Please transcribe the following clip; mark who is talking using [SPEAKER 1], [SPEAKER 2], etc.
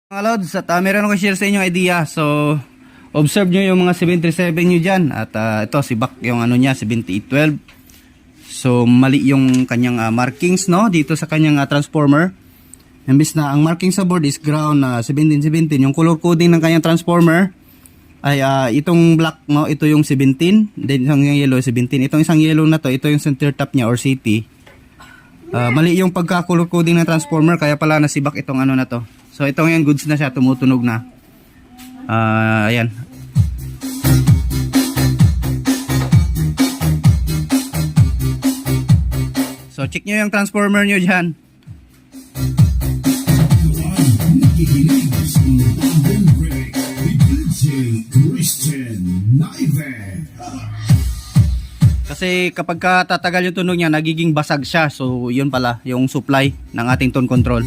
[SPEAKER 1] Mga lods, at meron ako share sa inyo idea. So, observe nyo yung mga 737 nyo dyan. At ito, si Bak yung ano niya, 7812. So, mali yung kanyang markings, no? Dito sa kanyang transformer. Imbis na ang marking sa board is ground 1717. Yung color coding ng kanyang transformer ay itong black, no? Ito yung 17. Then isang yellow, 17. Itong isang yellow na to, ito yung center top niya or CT. Mali yung pagka-color coding ng transformer. Kaya pala nasibak itong ano na to. So itong yung goods na siya, tumutunog na. Ayan. So check nyo yung transformer nyo dyan. Kasi kapag tatagal yung tunog niya, nagiging basag siya. So yun pala yung supply ng ating tone control.